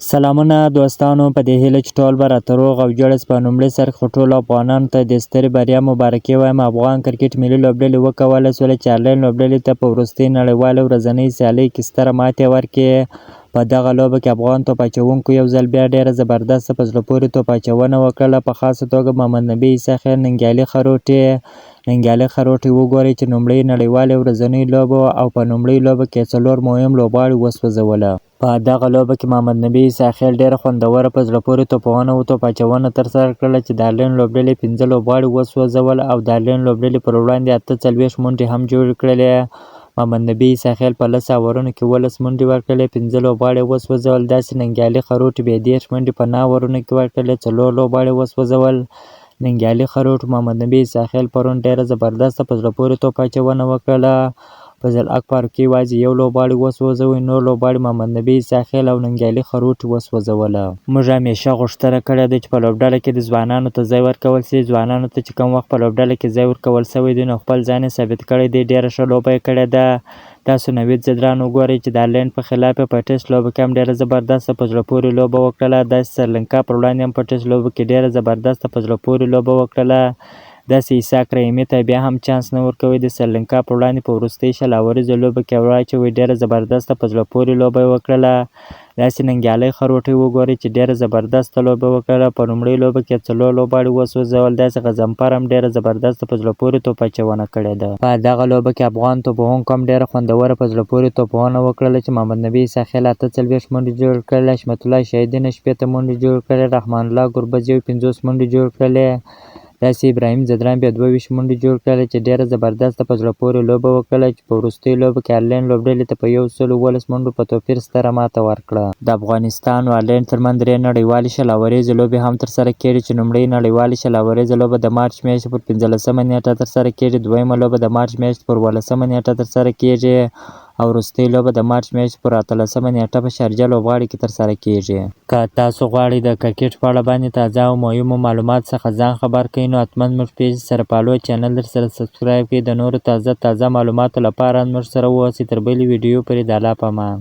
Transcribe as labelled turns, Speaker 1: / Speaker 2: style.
Speaker 1: سلامونه دوستانو، په دې هیله چې ټول به راته روغ او جوړ یاست. په لومړي سر کې ټولو افغانانو ته د سترې بریا مبارکي وایم. افغان کرکټ ملي لوبډلې وکولی شوله چې آیرلینډ لوبډلې ته په وروستۍ نړیوالې ورځنۍ سیالۍ کې ستره ماتې ورکړي. په دغه لوبه کې افغان توپ اچوونکو یو ځل بیا ډېره زبردسته په زړه پورې توپ اچونه وکړله. په خاصه توګه محمد نبي عیسی ننګیالي خروټي وګورئ چې لومړۍ نړیوالې ورځنۍ لوبه او په لومړۍ لوبه کې 4 مهم لوبغاړي وسوځوله. په دغه لوبه کې محمد نبي عیسی ډېره خوندوره په زړه پورې توپ اچونه ترسره کړله چې د آیرلینډ لوبډلې 15 لوبغاړي وسوځول او د آیرلینډ لوبډلې پر وړاندې 48 منډې هم جوړې کړلې. محمد نبي عیسی په 10 اورونو کې 12 منډې ورکړلې، 15 لوبغاړي وسوځول. داسې ننګیالي خروټي بیا 30 منډې په 9 اورونو کې ورکړلې، 4 لوبغاړي وسوځول. ننګیالي خروټ محمد نبي عیسی پرون ډېره زبردسته په زړه پورې توپ اچونه وکړله. فضل حق فاروقي یوازې یو لوبغاړی وسوځوي، نور لوبغاړي محمد نبي عیسی او ننګیالي خروټي وسوځوله. موږ همیشه غوښتنه کړې ده چې په لوبډله کې د ځوانانو ته ځای ورکول شي. ځوانانو ته چې کوم وخت په لوبډله کې ځای ورکول شوی دی نو خپل ځان یې ثابت کړی دی. ډېره ښه لوبه یې کړې ده. تاسو نوید زدران وګورئ چې د آیرلینډ په خلاف یې په ټیسټ لوبه کې هم ډېره زبردسته په زړه پورې لوبه وکړله. داسې سریلانکا پر وړاندې هم په ټیسټ لوبه کې ډېره زبردسته په زړه پورې لوبه وکړله. داسې عیسی رحیمي ته بیا هم چانس نه ورکوي. د سریلانکا پر وړاندې په وروستۍ 100 اوریزه لوبه کې واچوي، ډېره زبردسته په زړه پورې لوبه یې وکړله. داسې ننګیالي خروټي وګورئ چې ډېره زبردسته لوبه وکړله. په لومړۍ لوبه کې 4 لوبغاړي وسوځول. داسې غضنفر هم ډېره زبردسته په زړه پورې توپ اچونه کړې ده. په دغه لوبه کې افغان توپوهونکو هم ډېره خوندوره په زړه پورې توپونه وکړله چې محمد نبي عیسی 48 منډې جوړ کړلې، حشمت الله شاهدین 80 منډې جوړ کړلې، رحمان الله ګربز 50 منډې جوړ کړلې. داسې ابراهیم زدران بیا 22 منډې جوړ کړلې چې ډېره زبردسته په زړه پورې لوبه وکړله چې په وروستۍ لوبه کې آیرلینډ لوبډلې ته په 112 منډو په توپیر ستره ماته ورکړه. د افغانستان او آیرلینډ ترمنځ 3 نړیوالې 100 اوریزې لوبې هم ترسره کېږي چې لومړۍ نړیوالې 100 اوریزه لوبه د مارچ میاشتې پر 15مه نیټه ترسره کېږي، دویمه لوبه د مارچ میاشتې پر 18مه نیټه ترسره کېږي او وروستۍ لوبه د مارچ میاشتې پر 18مه نیټه په شارجه لوبغاړي کې ترسره کېږي. که تاسو غواړئ د کرکټ په اړه باندې تازه او مهمو معلومات څخه ځان خبر کړئ نو حتما زموږ پیج سره فالو، چینل درسره سبسکرایب کړئ. د نورو تازه معلوماتو لپاره موږ سره واوسئ. تر بلې ویډیو پورې د الله په امان.